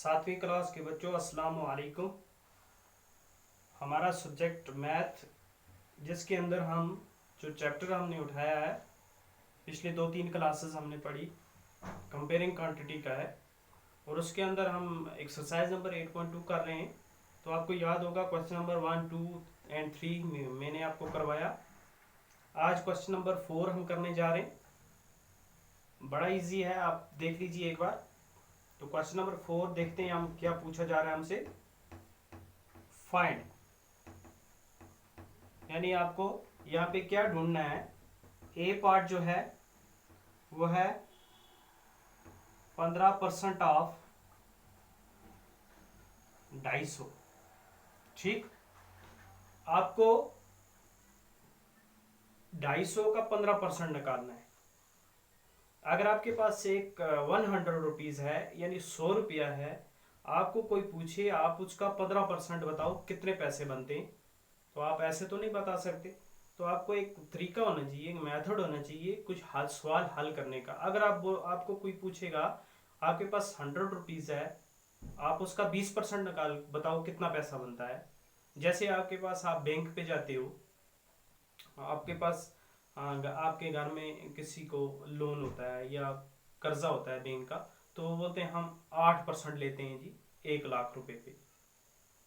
सातवीं क्लास के बच्चों, अस्सलाम वालेकुम। हमारा सब्जेक्ट मैथ, जिसके अंदर हम जो चैप्टर हमने उठाया है, पिछले 2-3 क्लासेस हमने पढ़ी, कंपेयरिंग क्वांटिटी का है। और उसके अंदर हम एक्सरसाइज नंबर 8.2 कर रहे हैं। तो आपको याद होगा क्वेश्चन नंबर 1, 2 एंड 3 मैंने आपको करवाया। आज क्वेश्चन नंबर 4 हम करने जा रहे हैं। बड़ा इजी है, आप देख लीजिए एक बार। तो क्वेश्चन नंबर 4 देखते हैं हम क्या पूछा जा रहा है हमसे। फाइंड, यानी आपको यहाँ पे क्या ढूंढना है। ए पार्ट जो है वो है 15% ऑफ 250। ठीक, आपको 250 का 15% निकालना है। अगर आपके पास एक 100 रुपीज है, यानी 100 रुपया है, आपको कोई पूछे आप उसका 15% बताओ कितने पैसे बनते हैं, तो आप ऐसे तो नहीं बता सकते। तो आपको एक तरीका होना चाहिए, एक मेथड होना चाहिए कुछ सवाल हल करने का। अगर आपको कोई पूछेगा आपके पास 100 रुपीज है, आप उसका 20% निकाल बताओ कितना पैसा बनता है। जैसे आपके पास, आप बैंक पे जाते हो, आपके पास आपके घर में किसी को लोन होता है या कर्जा होता है बैंक का, तो वो बोलते हैं हम 8% लेते हैं जी 1 लाख रुपए पे।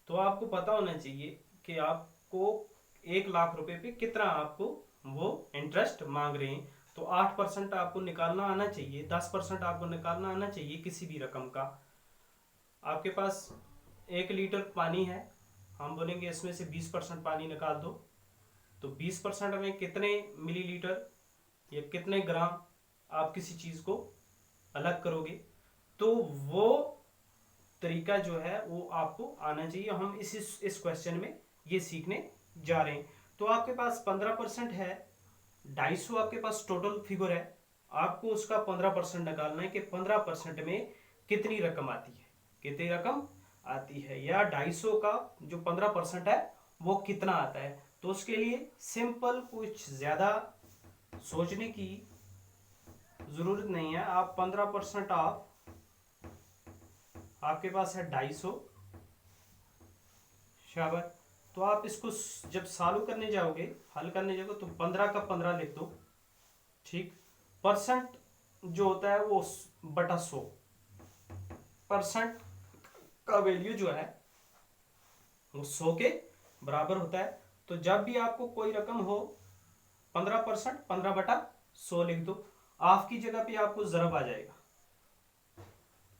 तो आपको पता होना चाहिए कि आपको 1 लाख रुपए पे कितना आपको वो इंटरेस्ट मांग रहे हैं। तो 8% आपको निकालना आना चाहिए, 10% आपको निकालना आना चाहिए किसी भी रकम का। आपके पास 1 लीटर पानी है, हम बोलेंगे इसमें से 20% पानी निकाल दो। तो 20% में कितने मिलीलीटर या कितने ग्राम आप किसी चीज को अलग करोगे, तो वो तरीका जो है वो आपको आना चाहिए। हम इस क्वेश्चन में ये सीखने जा रहे हैं। तो आपके पास 15% है, 250 आपके पास टोटल फिगर है। आपको उसका 15% निकालना है कि 15% में कितनी रकम आती है, कितनी रकम आती है, या 250 का जो 15% है वो कितना आता है। तो उसके लिए सिंपल, कुछ ज्यादा सोचने की जरूरत नहीं है। आप 15% ऑफ, आपके पास है 250, शाबाश। तो आप इसको जब सॉल्व करने जाओगे, हल करने जाओगे, तो 15 का 15 लिख दो। ठीक, परसेंट जो होता है वो बटा 100, परसेंट का वैल्यू जो है वो 100 के बराबर होता है। तो जब भी आपको कोई रकम हो, 15%, 15/100 लिख दो। ऑफ की जगह पे आपको जरब आ जाएगा।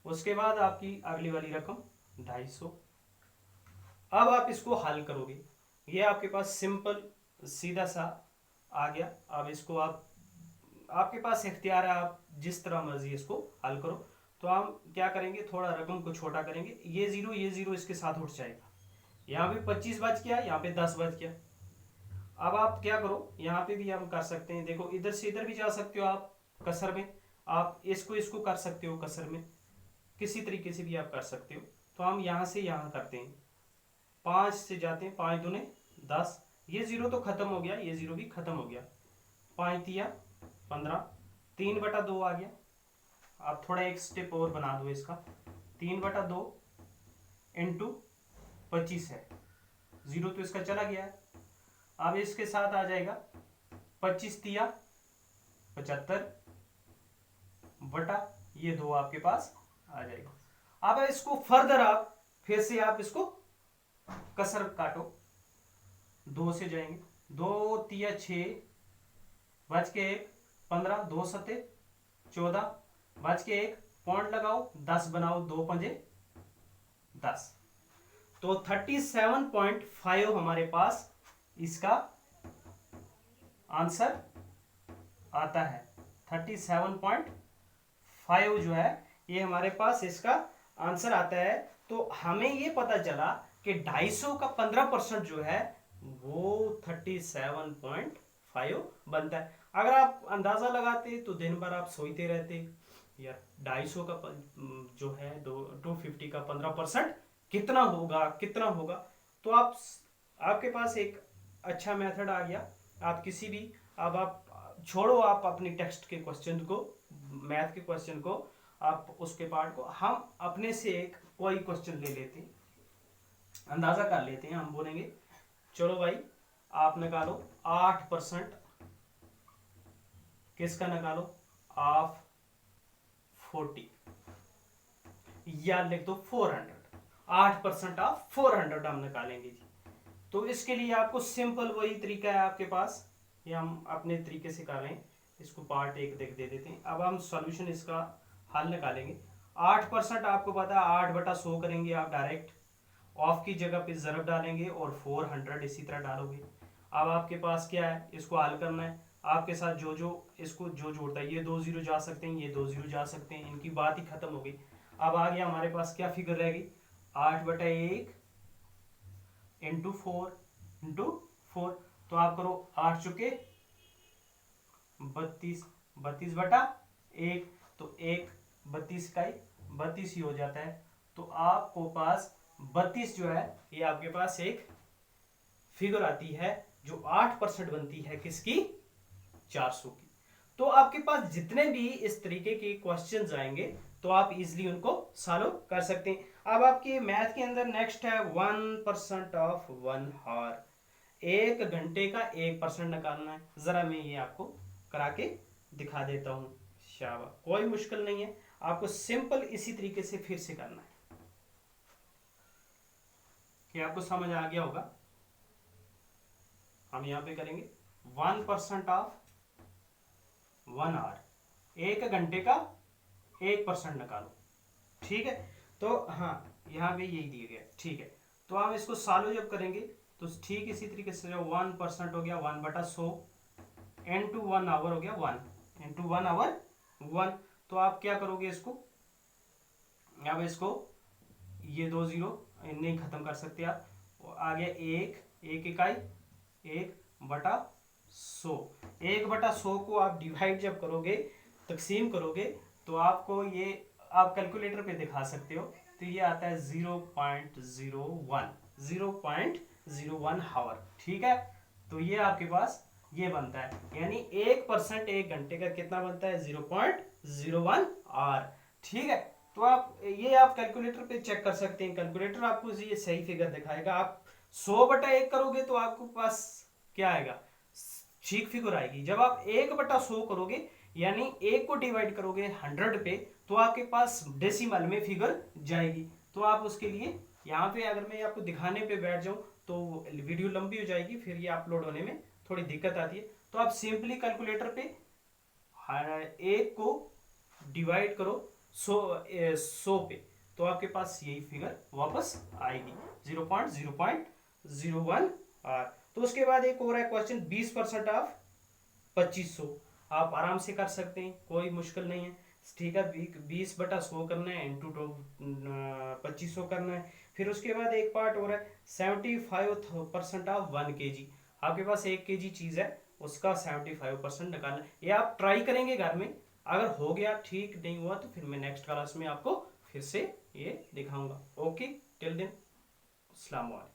उसके बाद आपकी अगली वाली रकम 250। अब आप इसको हल करोगे, ये आपके पास सिंपल सीधा सा आ गया। अब इसको आपके पास इख्तियार है, आप जिस तरह मर्जी इसको हल करो। तो हम क्या करेंगे, थोड़ा रकम को छोटा करेंगे। ये जीरो इसके साथ उठ जाएगा। यहाँ पे 25 बच गया, यहाँ पे 10 बच गया। अब आप क्या करो, यहाँ पे भी हम कर सकते हैं। देखो, इधर से इधर भी जा सकते हो आप कसर में, आप इसको इसको कर सकते हो कसर में, किसी तरीके से भी आप कर सकते हो। तो हम यहाँ से यहाँ करते हैं, 5 से जाते हैं, 5 दूने 10, ये जीरो तो खत्म हो गया, ये जीरो भी खत्म हो गया। 5 तिया 15, 3/2 आ गया। आप थोड़ा एक स्टेप और बना दो इसका, 3/2 इंटू 25 है, जीरो तो इसका चला गया है। अब इसके साथ आ जाएगा 25 तिया 75 बटा ये 2 आपके पास आ जाएगा। अब इसको फर्दर आप फिर से आप इसको कसर काटो, 2 से जाएंगे, 2 तिया 6 बच के 1 15, 2 सते 14 बच के 1 पॉइंट लगाओ, 10 बनाओ, 2 पंजे 10। तो 37.5 हमारे पास इसका आंसर आता है। 37.5 जो है ये हमारे पास इसका आंसर आता है। तो हमें ये पता चला कि 250 का 15% जो है वो 37.5 बनता है। अगर आप अंदाजा लगाते तो दिन भर आप सोते रहते यार, 250 का जो है 250 का 15% कितना होगा, कितना होगा। तो आपके पास एक अच्छा मेथड आ गया। आप किसी भी, अब आप छोड़ो, आप अपनी टेक्स्ट के क्वेश्चन को, मैथ के क्वेश्चन को, आप उसके पार्ट को हम अपने से एक कोई क्वेश्चन ले लेते हैं, अंदाजा कर लेते हैं। हम बोलेंगे चलो भाई आप निकालो 8% किसका निकालो, ऑफ 40, या लिख दो 400, 8% ऑफ 400 हम निकालेंगे जी। तो इसके लिए आपको सिंपल वही तरीका है आपके पास, ये हम अपने तरीके से कर रहे हैं। इसको पार्ट एक दे देते हैं। अब हम सॉल्यूशन इसका हल निकालेंगे। 8% आपको पता है 8/100 करेंगे आप डायरेक्ट, ऑफ की जगह पे ज़रब डालेंगे और 400 इसी तरह डालोगे। अब आपके पास क्या है, इसको हल करना है। आपके साथ जो जो इसको जो जोड़ता है, ये 2 0 जा सकते हैं, ये 2 0 जा सकते हैं, इनकी बात ही खत्म हो गई। अब आ गया हमारे पास क्या फिगर रहेगी, 8/1 इंटू 4 तो आप करो 8 चुके 32, 32/1, तो 1 32 का 32 ही हो जाता है। तो आपको पास 32 जो है ये आपके पास एक फिगर आती है जो 8% बनती है किसकी, 400 की। तो आपके पास जितने भी इस तरीके के क्वेश्चंस आएंगे तो आप इजीली उनको सॉल्व कर सकते हैं। अब आपके मैथ के अंदर नेक्स्ट है 1% ऑफ 1 हावर, 1 घंटे का 1% निकालना है। जरा मैं ये आपको करा के दिखा देता हूं। शाबाश, कोई मुश्किल नहीं है, आपको सिंपल इसी तरीके से फिर से करना है कि आपको समझ आ गया होगा। हम यहां पे करेंगे 1% ऑफ 1 आवर, 1 घंटे का 1% निकालो, ठीक है। तो हाँ यहाँ पे यही दिया गया, ठीक है। तो हम इसको सॉल्व जब करेंगे तो ठीक इसी तरीके से जो 1% हो गया 1/100 इंटू 1 आवर हो गया 1 इंटू 1 आवर 1। तो आप क्या करोगे इसको, अब इसको ये 2 0 नहीं खत्म कर सकते आप, आ गया 1 इकाई 1/100, 1/100 को आप डिवाइड जब करोगे, तकसीम करोगे, तो आपको ये आप कैलकुलेटर पे दिखा सकते हो। तो ये आता है 0.01 हावर, ठीक है। तो ये आपके पास ये बनता है, यानी 1% 1 घंटे का कितना बनता है, 0.01 आवर, ठीक है। तो आप ये आप कैलकुलेटर पे चेक कर सकते हैं, कैलकुलेटर आपको ये सही फिगर दिखाएगा। आप 100/1 करोगे तो आपको पास क्या आएगा, ठीक फिगर आएगी। जब आप 1/100 करोगे यानी 1 को डिवाइड करोगे 100 पे, तो आपके पास डेसिमल में फिगर जाएगी। तो आप उसके लिए यहाँ पे अगर मैं आपको दिखाने पे बैठ जाऊं तो वीडियो लंबी हो जाएगी, फिर ये अपलोड होने में थोड़ी दिक्कत आती है। तो आप सिंपली कैलकुलेटर पे 1 को डिवाइड करो 100 पे, तो आपके पास यही फिगर वापस आएगी 0.01 आर। तो उसके बाद एक और है क्वेश्चन 20% ऑफ 2500, आप आराम से कर सकते हैं, कोई मुश्किल नहीं है, ठीक है। 20/100 करना है इंटू 2500 करना है। फिर उसके बाद एक पार्ट हो रहा है 75% ऑफ 1 kg, आपके पास 1 kg चीज है उसका 75% निकालना है। ये आप ट्राई करेंगे घर में, अगर हो गया ठीक, नहीं हुआ तो फिर मैं नेक्स्ट क्लास में आपको फिर से ये दिखाऊंगा। ओके, टिल देन अस्सलाम वालेकुम।